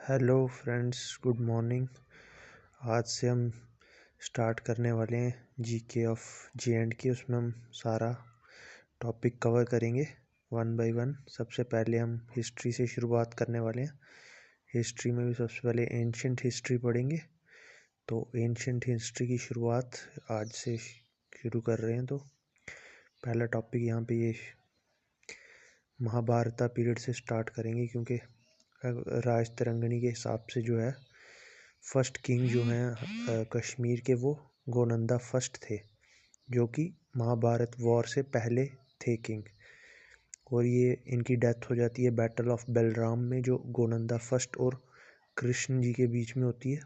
Hello friends, good morning. आज से हम स्टार्ट करने वाले हैं जीके ऑफ जे.एंड.के। उसमें हम सारा टॉपिक कवर करेंगे वन बाय वन। सबसे पहले हम हिस्ट्री से शुरुआत करने वाले हैं। हिस्ट्री में भी सबसे पहले एंशिएंट हिस्ट्री पढ़ेंगे। तो एंशिएंट हिस्ट्री की शुरुआत आज से शुरू कर रहे हैं। तो पहला टॉपिक यहाँ पे ये महाभारत पीरियड से स्टार्ट करेंगे, क्योंकि राज तरंगिणी के हिसाब से जो है फर्स्ट किंग जो हैं कश्मीर के, वो गोनंदा फर्स्ट थे, जो कि महाभारत वॉर से पहले थे किंग। और ये इनकी डेथ हो जाती है बैटल ऑफ बलराम में, जो गोनंदा फर्स्ट और कृष्ण जी के बीच में होती है।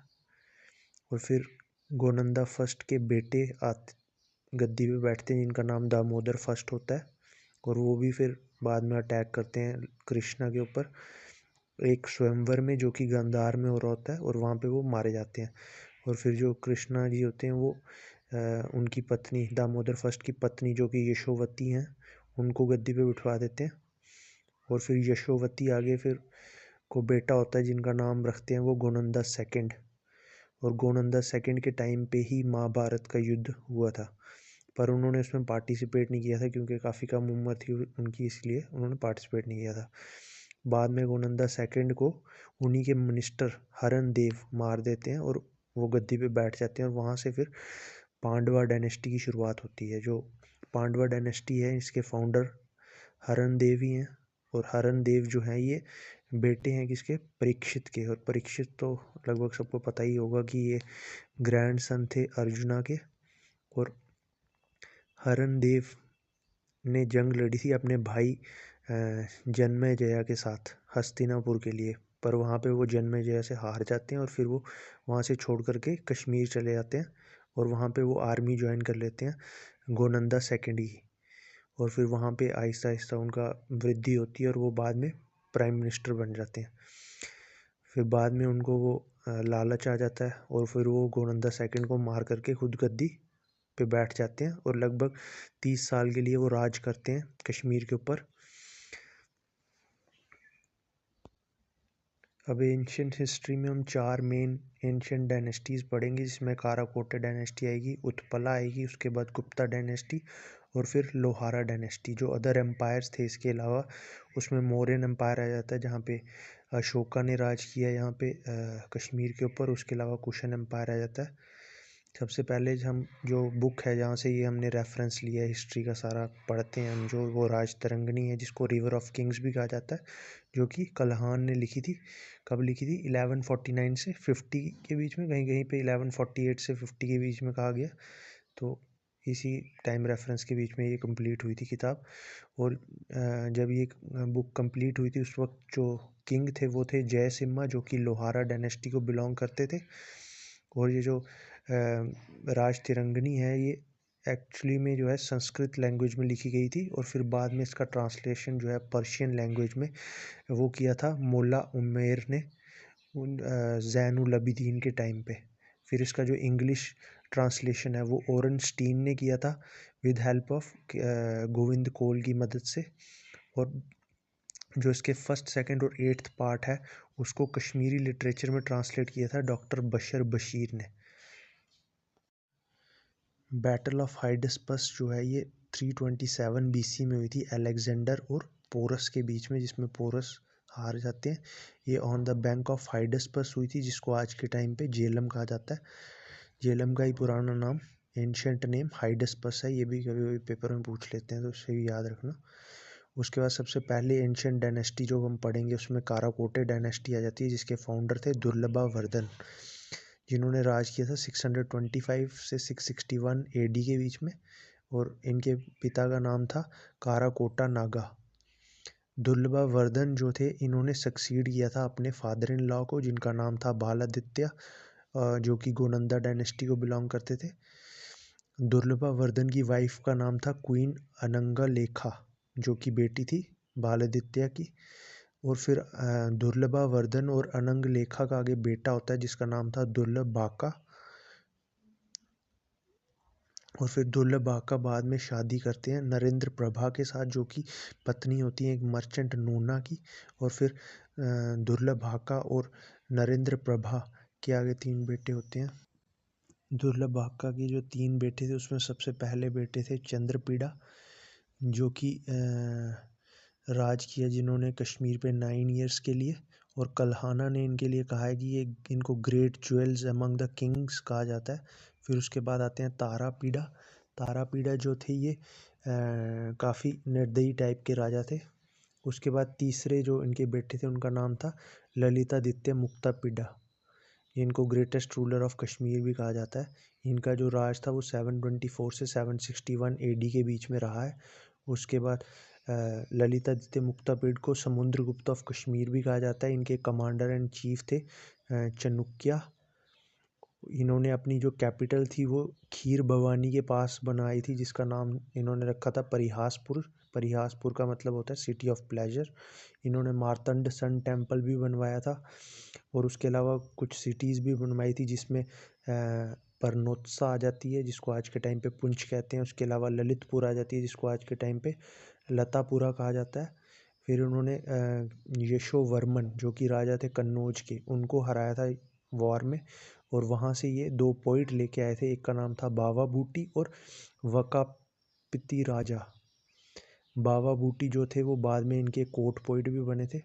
और फिर गोनंदा फर्स्ट के बेटे गद्दी पे बैठते हैं, जिनका नाम दामोदर फर्स्ट होता है। और वो भी फिर बाद में अटैक करते हैं कृष्णा के ऊपर एक स्वयंवर में, जो कि गांधार में हो रहा होता है, और वहाँ पे वो मारे जाते हैं। और फिर जो कृष्णा जी होते हैं वो उनकी पत्नी दामोदर फर्स्ट की पत्नी, जो कि यशोवती हैं, उनको गद्दी पे बिठवा देते हैं। और फिर यशोवती आगे फिर को बेटा होता है, जिनका नाम रखते हैं वो गोनंदा सेकंड। और गोनंदा सेकंड के टाइम पे ही महाभारत का युद्ध हुआ था, पर उन्होंने उसमें पार्टिसिपेट नहीं किया था, क्योंकि काफ़ी कम उम्र थी उनकी, इसलिए उन्होंने पार्टिसिपेट नहीं किया था। बाद में गोनंदा सेकंड को उन्हीं के मिनिस्टर हरन देव मार देते हैं, और वो गद्दी पे बैठ जाते हैं। और वहाँ से फिर पांडवा डायनेस्टी की शुरुआत होती है। जो पांडवा डायनेस्टी है, इसके फाउंडर हरन देव ही हैं। और हरन देव जो हैं, ये बेटे हैं किसके? परीक्षित के। और परीक्षित तो लगभग सबको पता ही होगा कि ये ग्रैंड सन थे अर्जुना के। और हरन देव ने जंग लड़ी थी अपने भाई जन्मेजय के साथ हस्तिनापुर के लिए, पर वहाँ पे वो जन्मेजय से हार जाते हैं। और फिर वो वहाँ से छोड़ करके कश्मीर चले जाते हैं, और वहाँ पे वो आर्मी ज्वाइन कर लेते हैं गोनंदा सेकंड की। और फिर वहाँ पे आहिस्ता आहिस्ता उनका वृद्धि होती है, और वो बाद में प्राइम मिनिस्टर बन जाते हैं। फिर बाद में उनको वो लालच आ जाता है, और फिर वो गोनंदा सेकंड को मार करके खुद गद्दी पे बैठ जाते हैं, और लगभग 30 साल के लिए वो राज करते हैं कश्मीर के ऊपर। अब एंशियंट हिस्ट्री में हम 4 मेन एंशियंट डायनेस्टीज़ पढ़ेंगे, जिसमें काराकोटा डायनेस्टी आएगी, उत्पला आएगी, उसके बाद गुप्ता डायनेस्टी, और फिर लोहारा डायनेस्टी। जो अदर एम्पायर्स थे इसके अलावा, उसमें मौर्यन एम्पायर आ जाता है, जहाँ पे अशोका ने राज किया यहाँ पे कश्मीर के ऊपर। उसके अलावा कुशन एम्पायर आ जाता है। सबसे पहले हम जो बुक है जहाँ से ये हमने रेफरेंस लिया है हिस्ट्री का सारा पढ़ते हैं हम, जो वो राज तरंगिणी है, जिसको रिवर ऑफ किंग्स भी कहा जाता है, जो कि कल्हान ने लिखी थी। कब लिखी थी? 1149 से 50 के बीच में, कहीं कहीं पे 1148 से 50 के बीच में कहा गया। तो इसी टाइम रेफरेंस के बीच में ये कंप्लीट हुई थी किताब। और जब ये बुक कंप्लीट हुई थी, उस वक्त जो किंग थे वो थे जय सिम्हा, जो कि लोहारा डायनेस्टी को बिलोंग करते थे। और ये जो राज तिरंगनी है, ये एक्चुअली में जो है संस्कृत लैंग्वेज में लिखी गई थी, और फिर बाद में इसका ट्रांसलेशन जो है पर्शियन लैंग्वेज में वो किया था मुल्ला उम्मेर ने ज़ैनुल अबिदीन के टाइम पे। फिर इसका जो इंग्लिश ट्रांसलेशन है वो ओरन स्टीन ने किया था विद हेल्प ऑफ गोविंद कोल की मदद से। और जो इसके फर्स्ट, सेकंड और 8th पार्ट है, उसको कश्मीरी लिटरेचर में ट्रांसलेट किया था डॉक्टर बशर बशीर ने। बैटल ऑफ हाइडस्पस जो है, ये 327 BC में हुई थी अलेक्जेंडर और पोरस के बीच में, जिसमें पोरस हार जाते हैं। ये ऑन द बैंक ऑफ हाइडस्पस हुई थी, जिसको आज के टाइम पे जेलम कहा जाता है। जेलम का ही पुराना नाम, एंशिएंट नेम हाइडस्पस है। ये भी कभी कभी पेपर में पूछ लेते हैं, तो उससे भी याद रखना। उसके बाद सबसे पहले एंशिएंट डायनेस्टी जो हम पढ़ेंगे, उसमें काराकोटे डायनेस्टी आ जाती है, जिसके फाउंडर थे दुर्लभा वर्धन, जिन्होंने राज किया था 625 से 661 AD के बीच में। और इनके पिता का नाम था काराकोटा नागा। दुर्लभा वर्धन जो थे, इन्होंने सक्सीड किया था अपने फादर इन लॉ को, जिनका नाम था बालादित्य, जो कि गोनंदा डायनेस्टी को बिलोंग करते थे। दुर्लभा वर्धन की वाइफ का नाम था क्वीन अनंगा लेखा, जो कि बेटी थी बालादित्य की। और फिर दुर्लभा वर्धन और अनंग लेखा का आगे बेटा होता है, जिसका नाम था दुर्लभ बाका। और फिर दुर्लभ बाका बाद में शादी करते हैं नरेंद्र प्रभा के साथ, जो कि पत्नी होती है एक मर्चेंट नूना की। और फिर दुर्लभ भाका और नरेंद्र प्रभा के आगे 3 बेटे होते हैं। दुर्लभ भाका के जो 3 बेटे थे उसमें सबसे पहले बेटे थे चंद्रपीड़ा, जो कि राज किया जिन्होंने कश्मीर पे 9 ईयर्स के लिए, और कल्हाना ने इनके लिए कहा है कि ये इनको great jewels among the Kings कहा जाता है। फिर उसके बाद आते हैं तारापीड़ा। तारापीड़ा जो थे ये काफ़ी निर्दयी टाइप के राजा थे। उसके बाद तीसरे जो इनके बेटे थे उनका नाम था ललितादित्य मुक्तापीड़ा। इनको ग्रेटेस्ट रूलर ऑफ कश्मीर भी कहा जाता है। इनका जो राज था वो 724 से 761 एडी के बीच में रहा है। उसके बाद ललितादित्य मुक्तापीड़ को समुद्रगुप्त ऑफ कश्मीर भी कहा जाता है। इनके कमांडर एंड चीफ थे चाणक्य। इन्होंने अपनी जो कैपिटल थी वो खीर भवानी के पास बनाई थी, जिसका नाम इन्होंने रखा था परिहासपुर। परिहासपुर का मतलब होता है सिटी ऑफ प्लेजर। इन्होंने मार्तंड सन टेम्पल भी बनवाया था, और उसके अलावा कुछ सिटीज़ भी बनवाई थी, जिसमें परनोत्सा आ जाती है जिसको आज के टाइम पे पुंछ कहते हैं। उसके अलावा ललितपुर आ जाती है जिसको आज के टाइम पे लतापुरा कहा जाता है। फिर उन्होंने यशोवर्मन जो कि राजा थे कन्नौज के, उनको हराया था वॉर में, और वहाँ से ये 2 पॉइंट लेके आए थे। एक का नाम था बावा बूटी और वकापति राजा। बावा बूटी जो थे वो बाद में इनके कोर्ट पॉइंट भी बने थे।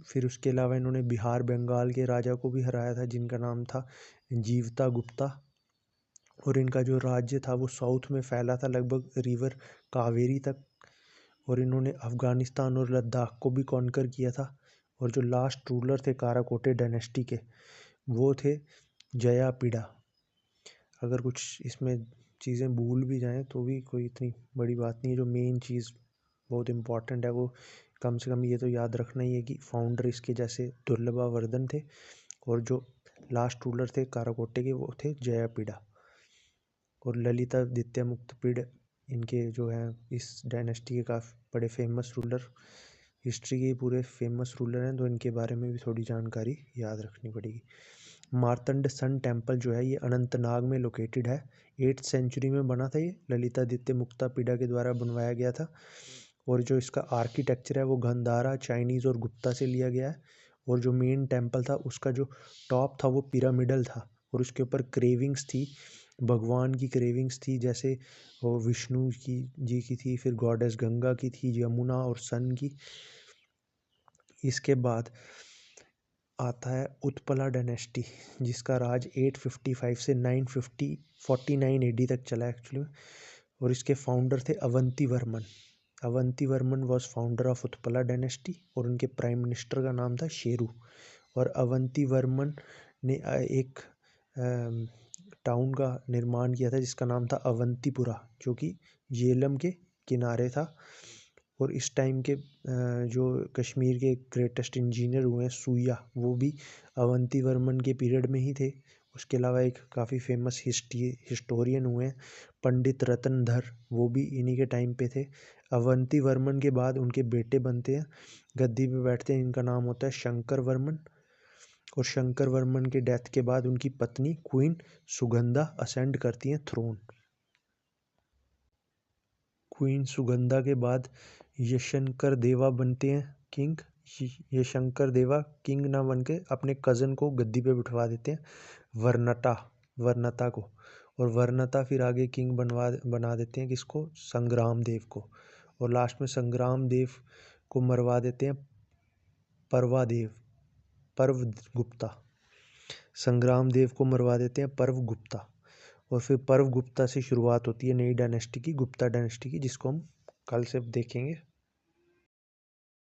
फिर उसके अलावा इन्होंने बिहार बंगाल के राजा को भी हराया था जिनका नाम था जीवता गुप्ता, और इनका जो राज्य था वो साउथ में फैला था लगभग रिवर कावेरी तक, और इन्होंने अफ़गानिस्तान और लद्दाख को भी कॉन्कर किया था। और जो लास्ट रूलर थे काराकोटे डायनेस्टी के वो थे जयापीड़ा। अगर कुछ इसमें चीज़ें भूल भी जाएं तो भी कोई इतनी बड़ी बात नहीं है। जो मेन चीज़ बहुत इम्पॉर्टेंट है वो कम से कम ये तो याद रखना ही है कि फाउंडर इसके जैसे दुर्लभावर्धन थे, और जो लास्ट रूलर थे काराकोटे के वो थे जयापीड़ा। और ललितादित्य मुक्तापीड़ इनके जो हैं इस डायनेस्टी के काफ़ी बड़े फेमस रूलर, हिस्ट्री के पूरे फेमस रूलर हैं, तो इनके बारे में भी थोड़ी जानकारी याद रखनी पड़ेगी। मार्तंड सन टेम्पल जो है ये अनंतनाग में लोकेटेड है। 8th सेंचुरी में बना था। ये ललितादित्य मुक्तापीड़ा के द्वारा बनवाया गया था, और जो इसका आर्किटेक्चर है वो गंधारा, चाइनीज़ और गुप्ता से लिया गया है। और जो मेन टेम्पल था उसका जो टॉप था वो पिरामिडल था, और उसके ऊपर क्रेविंग्स थी, भगवान की क्रेविंग्स थी, जैसे वो विष्णु की जी की थी, फिर गॉडेस गंगा की थी, यमुना और सन की। इसके बाद आता है उत्पला डायनेस्टी, जिसका राज 855 से 949 एडी तक चला एक्चुअली में, और इसके फाउंडर थे Avanti Varman. Avanti Varman was founder of Utpala dynasty, और उनके प्राइम मिनिस्टर का नाम था शेरू। और अवंती वर्मन ने एक टाउन का निर्माण किया था जिसका नाम था अवंतीपुरा, जो कि झेलम के किनारे था। और इस टाइम के जो कश्मीर के ग्रेटेस्ट इंजीनियर हुए हैं सूया, वो भी अवंती वर्मन के पीरियड में ही थे। उसके अलावा एक काफ़ी फेमस हिस्टोरियन हुए हैं पंडित रतनधर, वो भी इन्हीं के टाइम पे थे। अवंती वर्मन के बाद उनके बेटे बनते हैं, गद्दी पे बैठते हैं, इनका नाम होता है शंकर वर्मन। और शंकर वर्मन के डेथ के बाद उनकी पत्नी क्वीन सुगंधा असेंड करती हैं थ्रोन। क्वीन सुगंधा के बाद यशंकर देवा बनते हैं किंग। यशंकर देवा किंग ना बन के अपने कज़न को गद्दी पे बिठवा देते हैं, वर्णता को। और वर्णता फिर आगे किंग बना देते हैं किसको, संग्राम देव को। और लास्ट में संग्राम देव को मरवा देते हैं पर्व गुप्ता। संग्राम देव को मरवा देते हैं पर्व गुप्ता, और फिर पर्व गुप्ता से शुरुआत होती है नई डायनेस्टी की, गुप्ता डायनेस्टी की, जिसको हम कल से देखेंगे।